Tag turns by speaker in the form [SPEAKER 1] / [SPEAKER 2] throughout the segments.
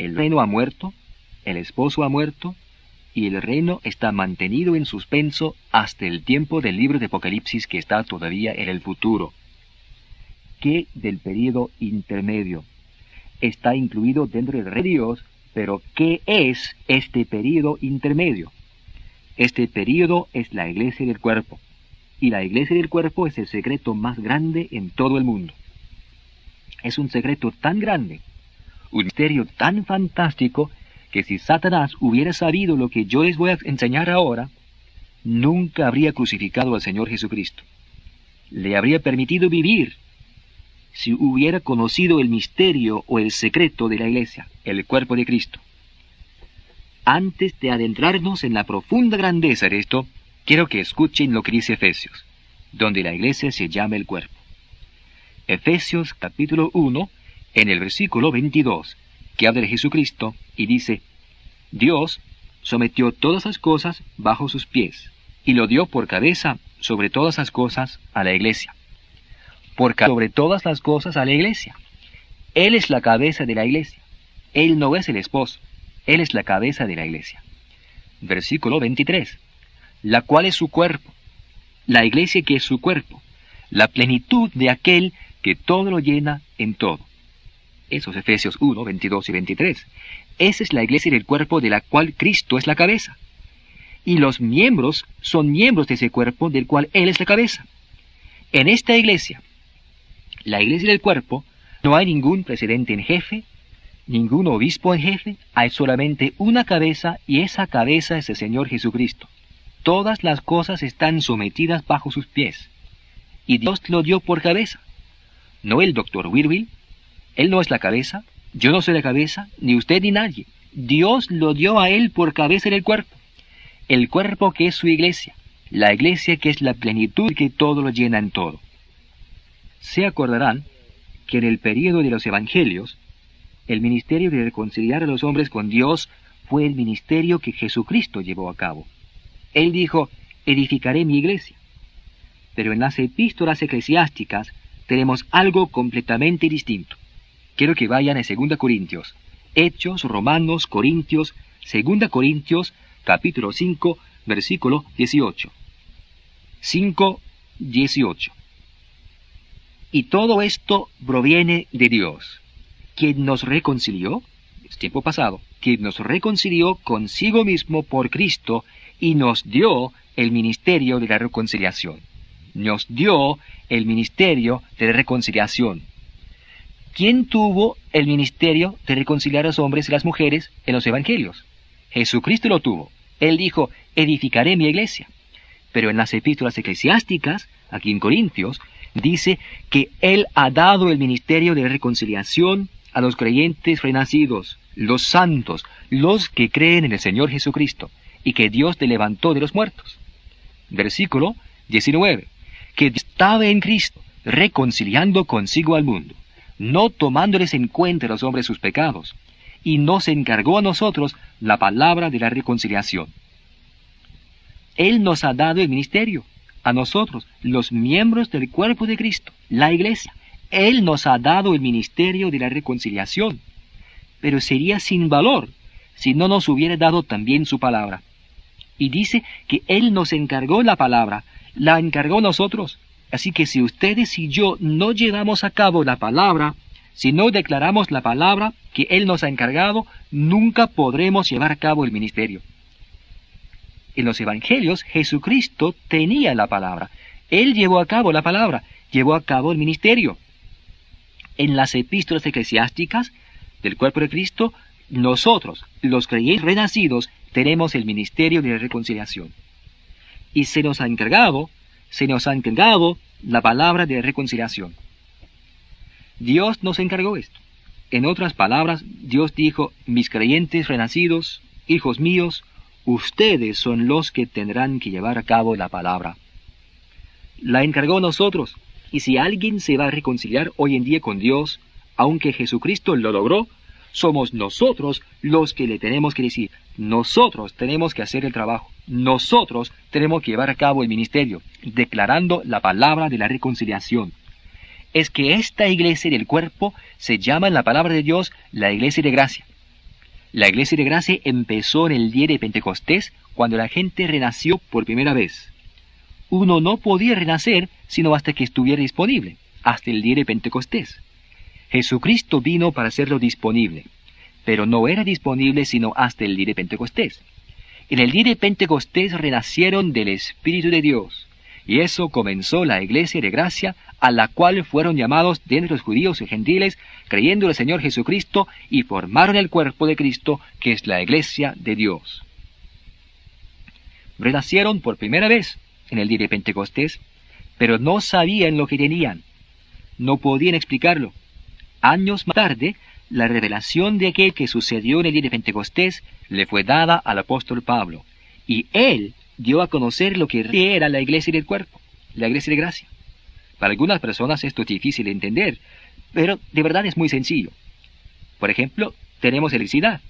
[SPEAKER 1] El reino ha muerto, el esposo ha muerto, y el reino está mantenido en suspenso hasta el tiempo del libro de Apocalipsis, que está todavía en el futuro. ¿Qué del período intermedio? Está incluido dentro del reino de Dios, pero ¿qué es este período intermedio? Este período es la iglesia del cuerpo, y la iglesia del cuerpo es el secreto más grande en todo el mundo. Es un secreto tan grande, un misterio tan fantástico, que si Satanás hubiera sabido lo que yo les voy a enseñar ahora, nunca habría crucificado al Señor Jesucristo. Le habría permitido vivir si hubiera conocido el misterio o el secreto de la iglesia, el cuerpo de Cristo. Antes de adentrarnos en la profunda grandeza de esto, quiero que escuchen lo que dice Efesios, donde la iglesia se llama el cuerpo. Efesios capítulo 1, en el versículo 22, que habla de Jesucristo, y dice: Dios sometió todas las cosas bajo sus pies, y lo dio por cabeza sobre todas las cosas a la iglesia. Sobre todas las cosas a la iglesia. Él es la cabeza de la iglesia. Él no es el esposo. Él es la cabeza de la iglesia. Versículo 23. La cual es su cuerpo. La iglesia que es su cuerpo. La plenitud de aquel que todo lo llena en todo. Esos Efesios 1, 22 y 23. Esa es la iglesia del cuerpo de la cual Cristo es la cabeza. Y los miembros son miembros de ese cuerpo del cual Él es la cabeza. En esta iglesia, la iglesia del cuerpo, no hay ningún presidente en jefe, ningún obispo en jefe, hay solamente una cabeza, y esa cabeza es el Señor Jesucristo. Todas las cosas están sometidas bajo sus pies, y Dios lo dio por cabeza. No el doctor Wirwil, Él no es la cabeza, yo no soy la cabeza, ni usted ni nadie. Dios lo dio a Él por cabeza del cuerpo. El cuerpo que es su iglesia, la iglesia que es la plenitud que todo lo llena en todo. Se acordarán que en el período de los evangelios, el ministerio de reconciliar a los hombres con Dios fue el ministerio que Jesucristo llevó a cabo. Él dijo: edificaré mi iglesia. Pero en las epístolas eclesiásticas tenemos algo completamente distinto. Quiero que vayan a 2 Corintios, Hechos, Romanos, Corintios, 2 Corintios, capítulo 5, versículo 18. 5, 18. Y todo esto proviene de Dios, quien nos reconcilió, es tiempo pasado, quien nos reconcilió consigo mismo por Cristo y nos dio el ministerio de la reconciliación. Nos dio el ministerio de la reconciliación. ¿Quién tuvo el ministerio de reconciliar a los hombres y las mujeres en los evangelios? Jesucristo lo tuvo. Él dijo: edificaré mi iglesia. Pero en las epístolas eclesiásticas, aquí en Corintios, dice que Él ha dado el ministerio de reconciliación a los creyentes renacidos, los santos, los que creen en el Señor Jesucristo, y que Dios te levantó de los muertos. Versículo 19. Que estaba en Cristo, reconciliando consigo al mundo, no tomándoles en cuenta a los hombres sus pecados, y nos encargó a nosotros la palabra de la reconciliación. Él nos ha dado el ministerio, a nosotros, los miembros del cuerpo de Cristo, la iglesia. Él nos ha dado el ministerio de la reconciliación, pero sería sin valor si no nos hubiera dado también su palabra. Y dice que Él nos encargó la palabra, la encargó a nosotros. Así que si ustedes y yo no llevamos a cabo la palabra, si no declaramos la palabra que Él nos ha encargado, nunca podremos llevar a cabo el ministerio. En los evangelios, Jesucristo tenía la palabra. Él llevó a cabo la palabra, llevó a cabo el ministerio. En las epístolas eclesiásticas del cuerpo de Cristo, nosotros, los creyentes renacidos, tenemos el ministerio de la reconciliación. Y se nos ha encargado la palabra de reconciliación. Dios nos encargó esto. En otras palabras, Dios dijo: mis creyentes renacidos, hijos míos, ustedes son los que tendrán que llevar a cabo la palabra. La encargó a nosotros, y si alguien se va a reconciliar hoy en día con Dios, aunque Jesucristo lo logró, somos nosotros los que le tenemos que decir. Nosotros tenemos que hacer el trabajo. Nosotros tenemos que llevar a cabo el ministerio, declarando la palabra de la reconciliación. Es que esta iglesia del cuerpo se llama en la palabra de Dios la iglesia de gracia. La Iglesia de Gracia empezó en el día de Pentecostés, cuando la gente renació por primera vez. Uno no podía renacer sino hasta que estuviera disponible, hasta el día de Pentecostés. Jesucristo vino para hacerlo disponible, pero no era disponible sino hasta el día de Pentecostés. En el día de Pentecostés renacieron del Espíritu de Dios, y eso comenzó la Iglesia de Gracia, a la cual fueron llamados de entre los judíos y gentiles, creyendo en el Señor Jesucristo, y formaron el cuerpo de Cristo, que es la Iglesia de Dios. Renacieron por primera vez en el día de Pentecostés, pero no sabían lo que tenían. No podían explicarlo. Años más tarde, la revelación de aquel que sucedió en el día de Pentecostés le fue dada al apóstol Pablo, y él dio a conocer lo que era la iglesia del cuerpo, la iglesia de gracia. Para algunas personas esto es difícil de entender, pero de verdad es muy sencillo. Por ejemplo, tenemos electricidad.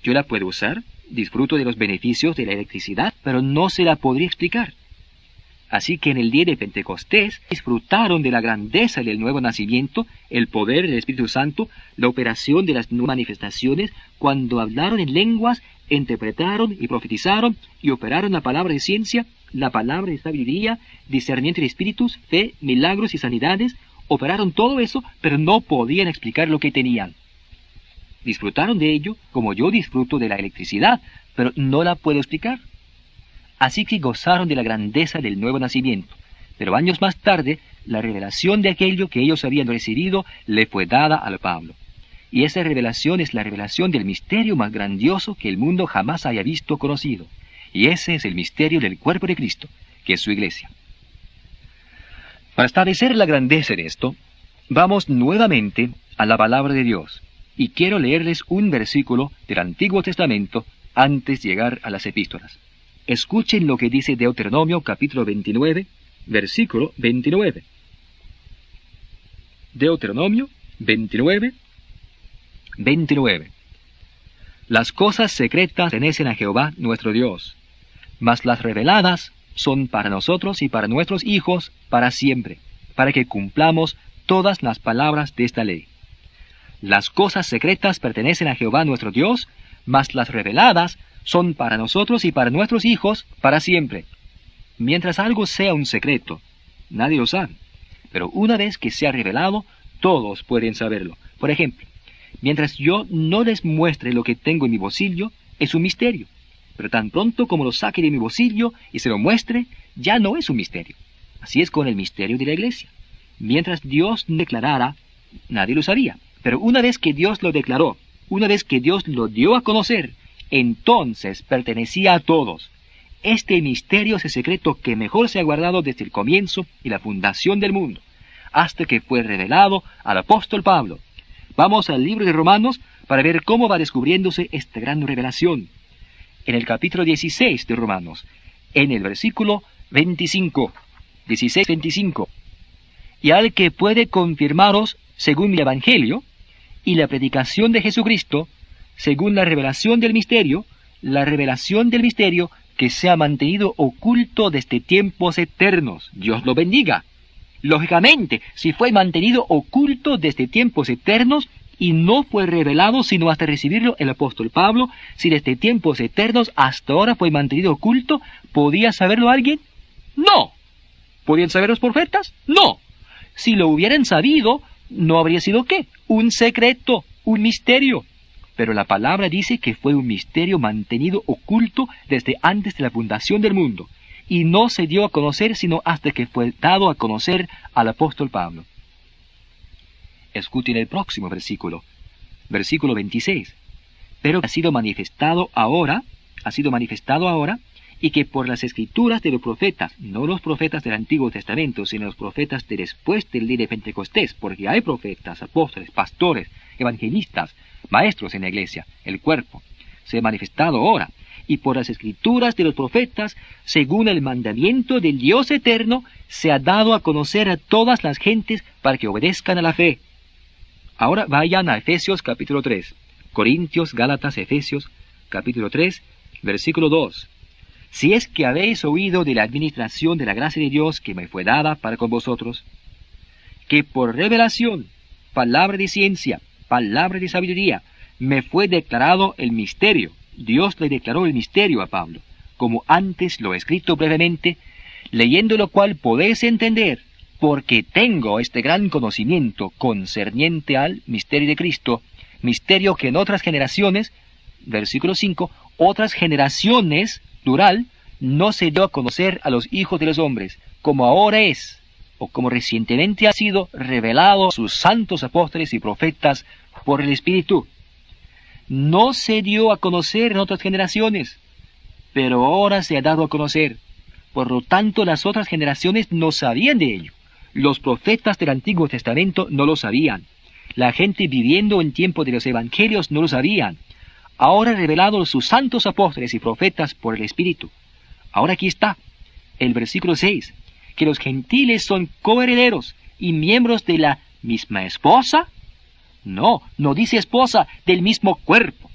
[SPEAKER 1] Yo la puedo usar, disfruto de los beneficios de la electricidad, pero no se la podría explicar. Así que en el día de Pentecostés disfrutaron de la grandeza del nuevo nacimiento, el poder del Espíritu Santo, la operación de las nuevas manifestaciones, cuando hablaron en lenguas, interpretaron y profetizaron, y operaron la palabra de ciencia, la palabra de sabiduría, discernimiento de espíritus, fe, milagros y sanidades. Operaron todo eso, pero no podían explicar lo que tenían. Disfrutaron de ello, como yo disfruto de la electricidad, pero no la puedo explicar. Así que gozaron de la grandeza del nuevo nacimiento. Pero años más tarde, la revelación de aquello que ellos habían recibido le fue dada a Pablo. Y esa revelación es la revelación del misterio más grandioso que el mundo jamás haya visto o conocido. Y ese es el misterio del cuerpo de Cristo, que es su iglesia. Para establecer la grandeza de esto, vamos nuevamente a la palabra de Dios. Y quiero leerles un versículo del Antiguo Testamento antes de llegar a las epístolas. Escuchen lo que dice Deuteronomio capítulo 29, versículo 29. Deuteronomio 29, 29. Las cosas secretas pertenecen a Jehová nuestro Dios, mas las reveladas son para nosotros y para nuestros hijos para siempre, para que cumplamos todas las palabras de esta ley. Las cosas secretas pertenecen a Jehová nuestro Dios, mas las reveladas son para nosotros y para nuestros hijos para siempre. Mientras algo sea un secreto, nadie lo sabe. Pero una vez que sea revelado, todos pueden saberlo. Por ejemplo, mientras yo no les muestre lo que tengo en mi bolsillo, es un misterio. Pero tan pronto como lo saque de mi bolsillo y se lo muestre, ya no es un misterio. Así es con el misterio de la iglesia. Mientras Dios declarara, nadie lo sabía. Pero una vez que Dios lo declaró, una vez que Dios lo dio a conocer, entonces pertenecía a todos. Este misterio es el secreto que mejor se ha guardado desde el comienzo y la fundación del mundo, hasta que fue revelado al apóstol Pablo. Vamos al libro de Romanos para ver cómo va descubriéndose esta gran revelación. En el capítulo 16 de Romanos, en el versículo 25, 16-25. Y al que puede confirmaros según mi evangelio y la predicación de Jesucristo, según la revelación del misterio que se ha mantenido oculto desde tiempos eternos. Dios lo bendiga. Lógicamente, si fue mantenido oculto desde tiempos eternos y no fue revelado sino hasta recibirlo el apóstol Pablo, si desde tiempos eternos hasta ahora fue mantenido oculto, ¿podía saberlo alguien? No. ¿Podían saber los profetas? No. Si lo hubieran sabido, ¿no habría sido qué? Un secreto, un misterio. Pero la palabra dice que fue un misterio mantenido oculto desde antes de la fundación del mundo, y no se dio a conocer sino hasta que fue dado a conocer al apóstol Pablo. Escuchen el próximo versículo, versículo 26. Pero ha sido manifestado ahora, y que por las escrituras de los profetas, no los profetas del Antiguo Testamento, sino los profetas de después del día de Pentecostés, porque hay profetas, apóstoles, pastores, evangelistas, maestros en la iglesia, el cuerpo, se ha manifestado ahora, y por las escrituras de los profetas, según el mandamiento del Dios eterno, se ha dado a conocer a todas las gentes para que obedezcan a la fe. Ahora vayan a Efesios capítulo 3, Corintios, Gálatas, Efesios, capítulo 3, versículo 2. Si es que habéis oído de la administración de la gracia de Dios que me fue dada para con vosotros, que por revelación, palabra de ciencia, palabra de sabiduría, me fue declarado el misterio. Dios le declaró el misterio a Pablo, como antes lo he escrito brevemente, leyendo lo cual podéis entender, porque tengo este gran conocimiento concerniente al misterio de Cristo, misterio que en otras generaciones, versículo 5, otras generaciones, plural, no se dio a conocer a los hijos de los hombres, como ahora es, o como recientemente ha sido revelado a sus santos apóstoles y profetas por el Espíritu. No se dio a conocer en otras generaciones, pero ahora se ha dado a conocer. Por lo tanto, las otras generaciones no sabían de ello. Los profetas del Antiguo Testamento no lo sabían. La gente viviendo en tiempo de los evangelios no lo sabían. Ahora revelado a sus santos apóstoles y profetas por el Espíritu. Ahora aquí está, el versículo 6, que los gentiles son coherederos y miembros de la misma esposa. No, no dice esposa, del mismo cuerpo.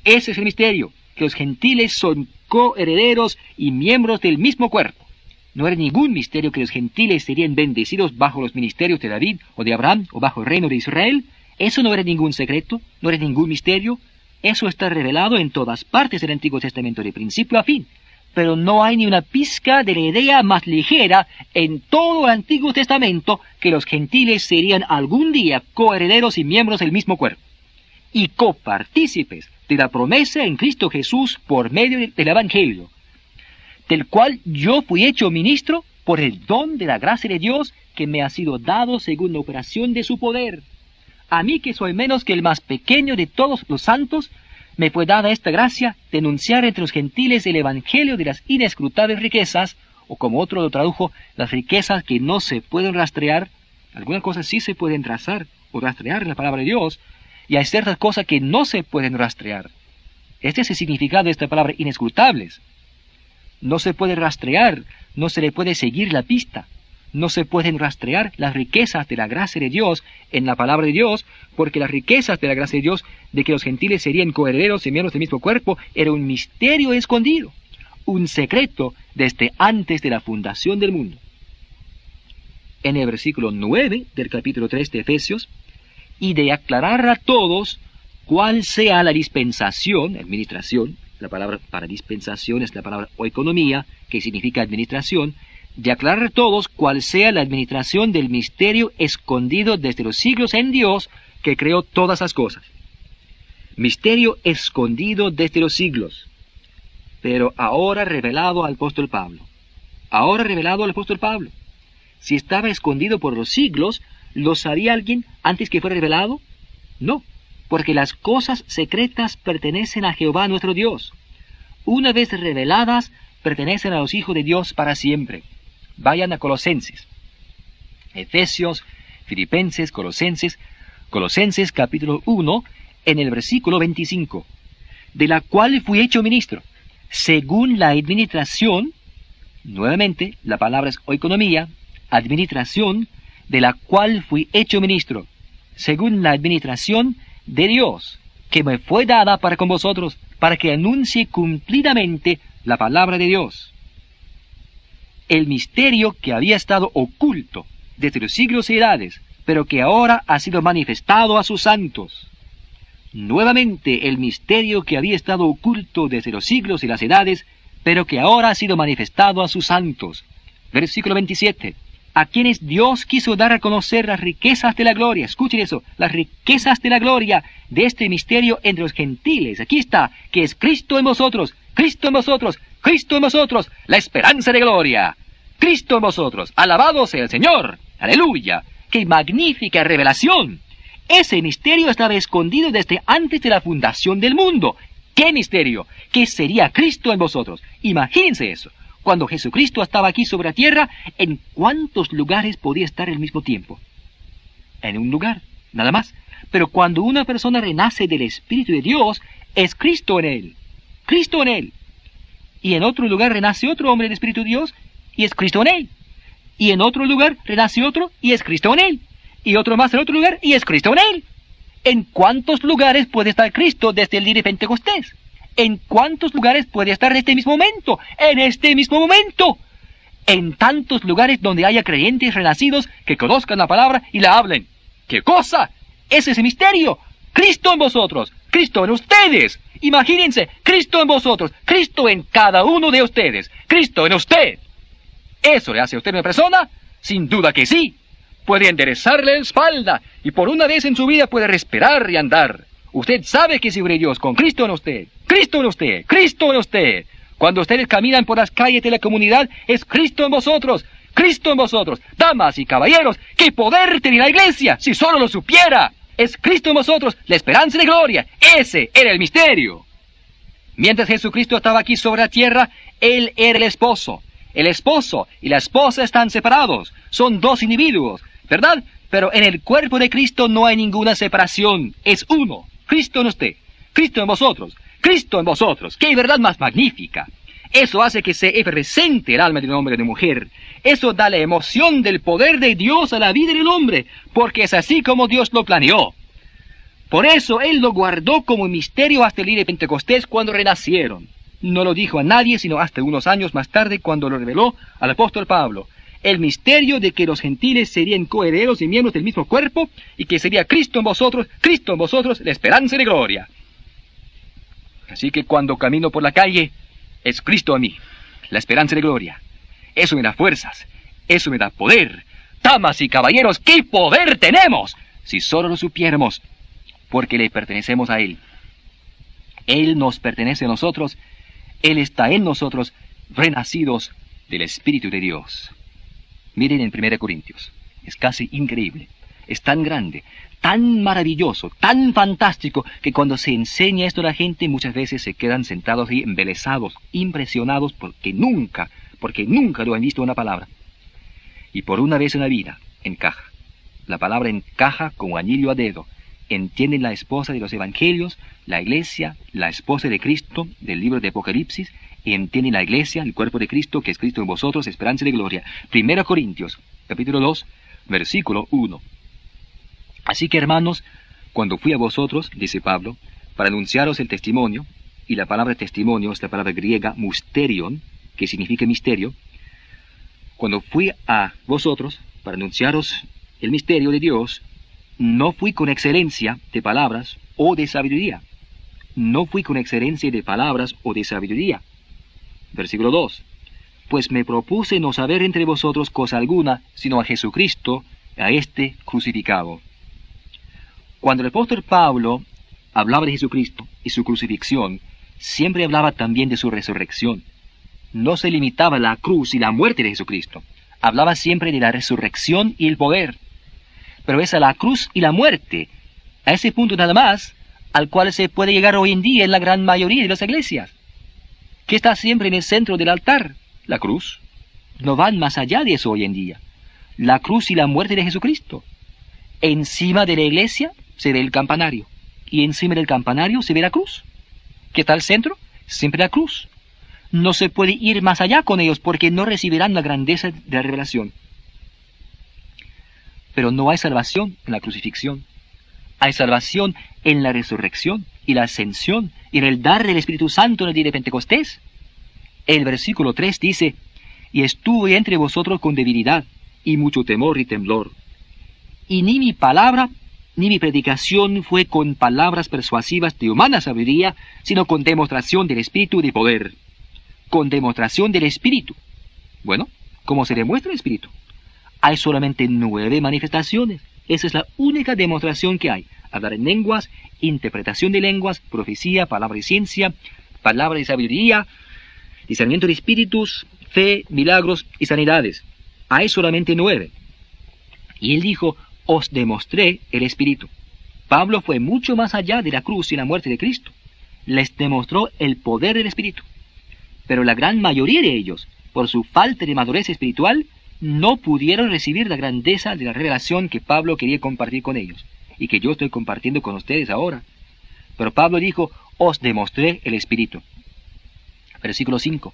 [SPEAKER 1] Ese es el misterio, que los gentiles son coherederos y miembros del mismo cuerpo. No era ningún misterio que los gentiles serían bendecidos bajo los ministerios de David o de Abraham o bajo el reino de Israel. Eso no era ningún secreto, no era ningún misterio. Eso está revelado en todas partes del Antiguo Testamento de principio a fin. Pero no hay ni una pizca de la idea más ligera en todo el Antiguo Testamento que los gentiles serían algún día coherederos y miembros del mismo cuerpo, y copartícipes de la promesa en Cristo Jesús por medio del Evangelio, del cual yo fui hecho ministro por el don de la gracia de Dios que me ha sido dado según la operación de su poder. A mí, que soy menos que el más pequeño de todos los santos, me fue dada esta gracia de anunciar entre los gentiles el evangelio de las inescrutables riquezas, o como otro lo tradujo, las riquezas que no se pueden rastrear. Algunas cosas sí se pueden trazar o rastrear en la palabra de Dios, y hay ciertas cosas que no se pueden rastrear. Este es el significado de esta palabra, inescrutables. No se puede rastrear, no se le puede seguir la pista. No se pueden rastrear las riquezas de la gracia de Dios en la palabra de Dios, porque las riquezas de la gracia de Dios, de que los gentiles serían coherederos y miembros del mismo cuerpo, era un misterio escondido, un secreto desde antes de la fundación del mundo. En el versículo 9 del capítulo 3 de Efesios, y de aclarar a todos cuál sea la dispensación, administración, la palabra para dispensación es la palabra oikonomía, que significa administración, de aclarar a todos cuál sea la administración del misterio escondido desde los siglos en Dios, que creó todas las cosas. Misterio escondido desde los siglos, pero ahora revelado al apóstol Pablo. Ahora revelado al apóstol Pablo. Si estaba escondido por los siglos, ¿lo sabía alguien antes que fuera revelado? No, porque las cosas secretas pertenecen a Jehová nuestro Dios. Una vez reveladas, pertenecen a los hijos de Dios para siempre. Vayan a Colosenses. Efesios, Filipenses, Colosenses capítulo 1, en el versículo 25. De la cual fui hecho ministro, según la administración, nuevamente la palabra es oikonomía, administración, de la cual fui hecho ministro, según la administración de Dios, que me fue dada para con vosotros, para que anuncie cumplidamente la palabra de Dios. El misterio que había estado oculto desde los siglos y edades, pero que ahora ha sido manifestado a sus santos. Nuevamente el misterio que había estado oculto desde los siglos y las edades, pero que ahora ha sido manifestado a sus santos. Versículo 27. A quienes Dios quiso dar a conocer las riquezas de la gloria. Escuchen eso, las riquezas de la gloria de este misterio entre los gentiles. Aquí está, que es Cristo en vosotros, Cristo en vosotros, Cristo en vosotros, la esperanza de gloria. Cristo en vosotros, alabado sea el Señor. Aleluya, qué magnífica revelación. Ese misterio estaba escondido desde antes de la fundación del mundo. ¿Qué misterio? Que sería Cristo en vosotros. Imagínense eso. Cuando Jesucristo estaba aquí sobre la tierra, ¿en cuántos lugares podía estar al mismo tiempo? En un lugar, nada más. Pero cuando una persona renace del Espíritu de Dios, es Cristo en él. Cristo en él. Y en otro lugar renace otro hombre del Espíritu de Dios, y es Cristo en él. Y en otro lugar renace otro, y es Cristo en él. Y otro más en otro lugar, y es Cristo en él. ¿En cuántos lugares puede estar Cristo desde el día de Pentecostés? ¿En cuántos lugares puede estar en este mismo momento? ¡En este mismo momento! En tantos lugares donde haya creyentes renacidos que conozcan la palabra y la hablen. ¿Qué cosa? Ese es el misterio. Cristo en vosotros, Cristo en ustedes. Imagínense, Cristo en vosotros, Cristo en cada uno de ustedes, Cristo en usted. ¿Eso le hace a usted una persona? Sin duda que sí. Puede enderezarle la espalda y por una vez en su vida puede respirar y andar. Usted sabe que es hijo de Dios con Cristo en usted, Cristo en usted, Cristo en usted. Cuando ustedes caminan por las calles de la comunidad, es Cristo en vosotros, Cristo en vosotros. Damas y caballeros, ¡qué poder tiene la iglesia! Si solo lo supiera. Es Cristo en vosotros, la esperanza de gloria. Ese era el misterio. Mientras Jesucristo estaba aquí sobre la tierra, Él era el esposo. El esposo y la esposa están separados. Son dos individuos, ¿verdad? Pero en el cuerpo de Cristo no hay ninguna separación. Es uno. Cristo en usted, Cristo en vosotros, Cristo en vosotros. ¡Qué verdad más magnífica! Eso hace que se efervescente el alma de un hombre y de una mujer. Eso da la emoción del poder de Dios a la vida del hombre, porque es así como Dios lo planeó. Por eso Él lo guardó como un misterio hasta el día de Pentecostés cuando renacieron. No lo dijo a nadie, sino hasta unos años más tarde cuando lo reveló al apóstol Pablo. El misterio de que los gentiles serían coherederos y miembros del mismo cuerpo, y que sería Cristo en vosotros, la esperanza de gloria. Así que cuando camino por la calle, es Cristo a mí, la esperanza de gloria. Eso me da fuerzas, eso me da poder. Damas y caballeros, ¡qué poder tenemos! Si solo lo supiéramos, porque le pertenecemos a Él. Él nos pertenece a nosotros, Él está en nosotros, renacidos del Espíritu de Dios. Miren en 1 Corintios, es casi increíble, es tan grande, tan maravilloso, tan fantástico, que cuando se enseña esto a la gente muchas veces se quedan sentados ahí embelesados, impresionados, porque nunca lo han visto una palabra. Y por una vez en la vida, encaja. La palabra encaja como anillo a dedo. Entienden la esposa de los evangelios, la iglesia, la esposa de Cristo, del libro de Apocalipsis, y entienden la iglesia, el cuerpo de Cristo, que es Cristo en vosotros, esperanza de gloria. 1 Corintios, capítulo 2, versículo 1. Así que, hermanos, cuando fui a vosotros, dice Pablo, para anunciaros el testimonio, y la palabra testimonio es la palabra griega musterion, que significa misterio, cuando fui a vosotros para anunciaros el misterio de Dios, no fui con excelencia de palabras o de sabiduría. No fui con excelencia de palabras o de sabiduría. Versículo 2. Pues me propuse no saber entre vosotros cosa alguna, sino a Jesucristo, a este crucificado. Cuando el apóstol Pablo hablaba de Jesucristo y su crucifixión, siempre hablaba también de su resurrección. No se limitaba a la cruz y la muerte de Jesucristo. Hablaba siempre de la resurrección y el poder. Pero es a la cruz y la muerte, a ese punto nada más, al cual se puede llegar hoy en día en la gran mayoría de las iglesias. ¿Qué está siempre en el centro del altar? La cruz. No van más allá de eso hoy en día. La cruz y la muerte de Jesucristo. Encima de la iglesia se ve el campanario, y encima del campanario se ve la cruz. ¿Qué está al centro? Siempre la cruz. No se puede ir más allá con ellos porque no recibirán la grandeza de la revelación. Pero no hay salvación en la crucifixión. Hay salvación en la resurrección y la ascensión y en el dar del Espíritu Santo en el día de Pentecostés. El versículo 3 dice, y estuve entre vosotros con debilidad y mucho temor y temblor. Y ni mi palabra ni mi predicación fue con palabras persuasivas de humana sabiduría, sino con demostración del Espíritu y de poder. Con demostración del Espíritu. Bueno, ¿cómo se demuestra el Espíritu? Hay solamente 9 manifestaciones. Esa es la única demostración que hay. Hablar en lenguas, interpretación de lenguas, profecía, palabra de ciencia, palabra de sabiduría, discernimiento de espíritus, fe, milagros y sanidades. Hay solamente 9. Y él dijo, os demostré el Espíritu. Pablo fue mucho más allá de la cruz y la muerte de Cristo. Les demostró el poder del Espíritu. Pero la gran mayoría de ellos, por su falta de madurez espiritual, no pudieron recibir la grandeza de la revelación que Pablo quería compartir con ellos, y que yo estoy compartiendo con ustedes ahora. Pero Pablo dijo, os demostré el Espíritu. Versículo 5.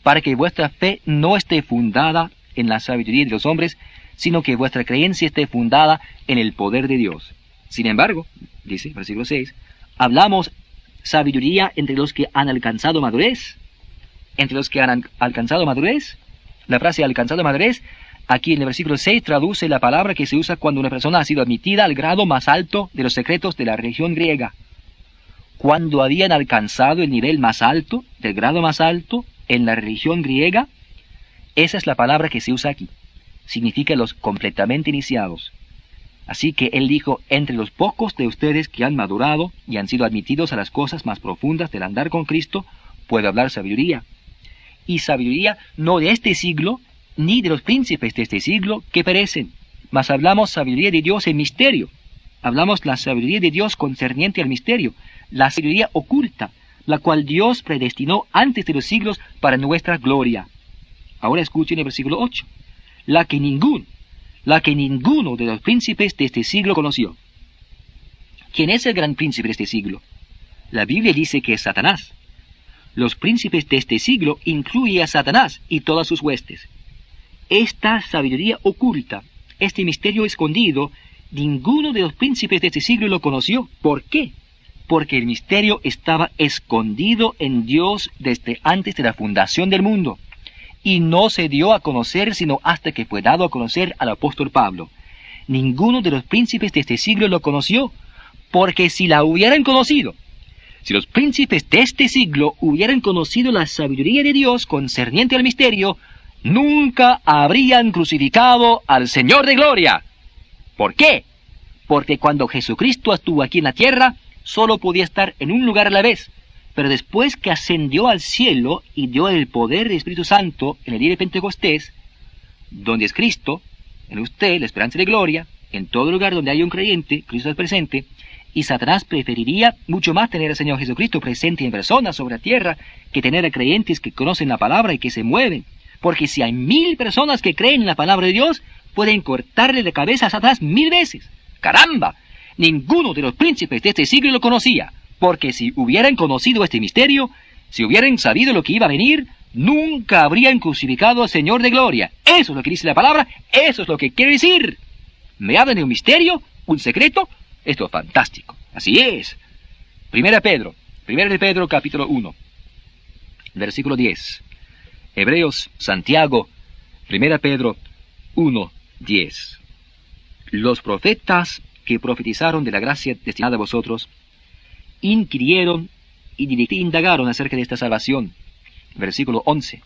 [SPEAKER 1] Para que vuestra fe no esté fundada en la sabiduría de los hombres, sino que vuestra creencia esté fundada en el poder de Dios. Sin embargo, dice, versículo 6, hablamos sabiduría entre los que han alcanzado madurez. Entre los que han alcanzado madurez. La frase alcanzado madurez, aquí en el versículo 6, traduce la palabra que se usa cuando una persona ha sido admitida al grado más alto de los secretos de la religión griega. cuando habían alcanzado el nivel más alto, del grado más alto, en la religión griega. Esa es la palabra que se usa aquí. Significa los completamente iniciados. Así que él dijo, entre los pocos de ustedes que han madurado y han sido admitidos a las cosas más profundas del andar con Cristo, puedo hablar sabiduría. Y sabiduría no de este siglo, ni de los príncipes de este siglo que perecen, mas hablamos sabiduría de Dios en misterio. Hablamos la sabiduría de Dios concerniente al misterio, la sabiduría oculta, la cual Dios predestinó antes de los siglos para nuestra gloria. Ahora escuchen el versículo 8. La que ninguno de los príncipes de este siglo conoció. ¿Quién es el gran príncipe de este siglo? La Biblia dice que es Satanás. Los príncipes de este siglo incluye a Satanás y todas sus huestes. Esta sabiduría oculta, este misterio escondido, ninguno de los príncipes de este siglo lo conoció. ¿Por qué? Porque el misterio estaba escondido en Dios desde antes de la fundación del mundo, y no se dio a conocer sino hasta que fue dado a conocer al apóstol Pablo. Ninguno de los príncipes de este siglo lo conoció, porque si la hubieran conocido, si los príncipes de este siglo hubieran conocido la sabiduría de Dios concerniente al misterio, nunca habrían crucificado al Señor de gloria. ¿Por qué? Porque cuando Jesucristo estuvo aquí en la tierra, solo podía estar en un lugar a la vez. Pero después que ascendió al cielo y dio el poder del Espíritu Santo en el día de Pentecostés, donde es Cristo, en usted, la esperanza de gloria, en todo lugar donde haya un creyente, Cristo es presente, y Satanás preferiría mucho más tener al Señor Jesucristo presente en persona sobre la tierra que tener a creyentes que conocen la palabra y que se mueven. Porque si hay 1000 personas que creen en la palabra de Dios, pueden cortarle la cabeza a Satanás 1000 veces. ¡Caramba! Ninguno de los príncipes de este siglo lo conocía, porque si hubieran conocido este misterio, si hubieran sabido lo que iba a venir, nunca habrían crucificado al Señor de gloria. Eso es lo que dice la palabra, eso es lo que quiere decir. ¿Me hablan de un misterio? ¿Un secreto? Esto es fantástico. Así es. Primera de Pedro capítulo 1, versículo 10. Hebreos, Santiago, Primera Pedro 1, 10. Los profetas que profetizaron de la gracia destinada a vosotros, inquirieron y indagaron acerca de esta salvación. Versículo 11.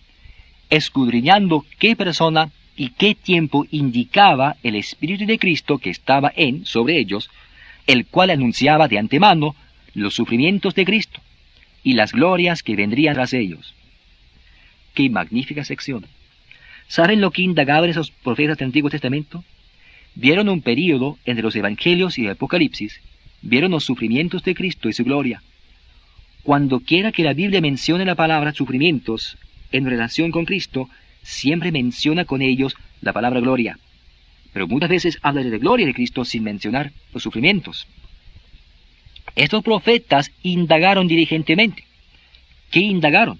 [SPEAKER 1] Escudriñando qué persona y qué tiempo indicaba el Espíritu de Cristo que estaba sobre ellos, el cual anunciaba de antemano los sufrimientos de Cristo y las glorias que vendrían tras ellos. ¡Qué magnífica sección! ¿Saben lo que indagaban esos profetas del Antiguo Testamento? Vieron un período entre los Evangelios y el Apocalipsis, vieron los sufrimientos de Cristo y su gloria. Cuando quiera que la Biblia mencione la palabra sufrimientos en relación con Cristo, siempre menciona con ellos la palabra gloria. Pero muchas veces habla de la gloria de Cristo sin mencionar los sufrimientos. Estos profetas indagaron diligentemente. ¿Qué indagaron?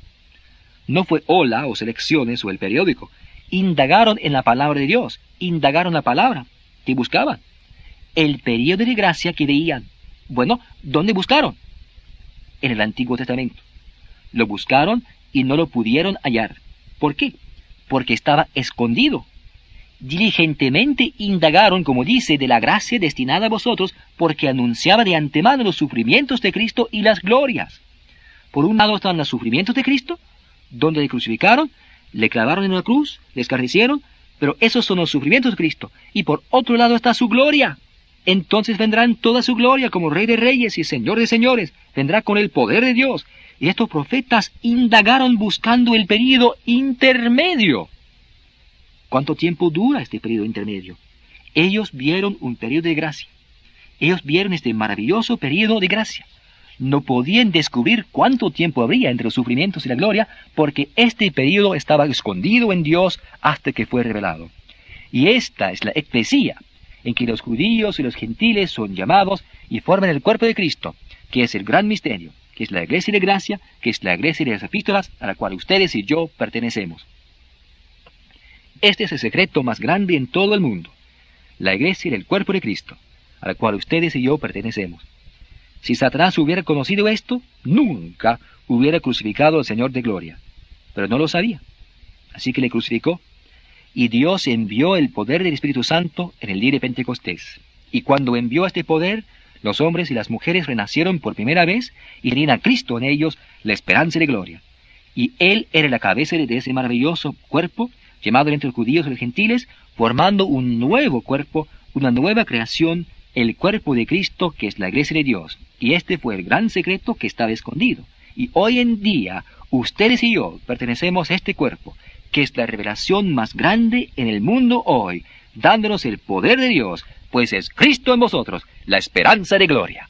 [SPEAKER 1] No fue Hola o Selecciones o el periódico. Indagaron en la palabra de Dios. Indagaron la palabra. ¿Qué buscaban? El período de gracia que veían. Bueno, ¿dónde buscaron? En el Antiguo Testamento. Lo buscaron y no lo pudieron hallar. ¿Por qué? Porque estaba escondido. Diligentemente indagaron, como dice, de la gracia destinada a vosotros, porque anunciaba de antemano los sufrimientos de Cristo y las glorias. Por un lado están los sufrimientos de Cristo, donde le crucificaron, le clavaron en una cruz, le escarnecieron, pero esos son los sufrimientos de Cristo. Y por otro lado está su gloria. Entonces vendrán toda su gloria como Rey de Reyes y Señor de Señores. Vendrá con el poder de Dios. Y estos profetas indagaron buscando el período intermedio. ¿Cuánto tiempo dura este período intermedio? Ellos vieron un período de gracia. Ellos vieron este maravilloso período de gracia. No podían descubrir cuánto tiempo habría entre los sufrimientos y la gloria, porque este período estaba escondido en Dios hasta que fue revelado. Y esta es la eclesía, en que los judíos y los gentiles son llamados y forman el cuerpo de Cristo, que es el gran misterio, que es la iglesia de gracia, que es la iglesia de las epístolas, a la cual ustedes y yo pertenecemos. Este es el secreto más grande en todo el mundo, la iglesia del cuerpo de Cristo, a la cual ustedes y yo pertenecemos. Si Satanás hubiera conocido esto, nunca hubiera crucificado al Señor de gloria. Pero no lo sabía. Así que le crucificó. Y Dios envió el poder del Espíritu Santo en el día de Pentecostés. Y cuando envió este poder, Los hombres y las mujeres renacieron por primera vez y tenían a Cristo en ellos, la esperanza de gloria. Y Él era la cabeza de ese maravilloso cuerpo, llamado entre los judíos y los gentiles, formando un nuevo cuerpo, una nueva creación, el cuerpo de Cristo, que es la iglesia de Dios. Y este fue el gran secreto que estaba escondido. Y hoy en día, ustedes y yo pertenecemos a este cuerpo, que es la revelación más grande en el mundo hoy, dándonos el poder de Dios, pues es Cristo en vosotros, la esperanza de gloria.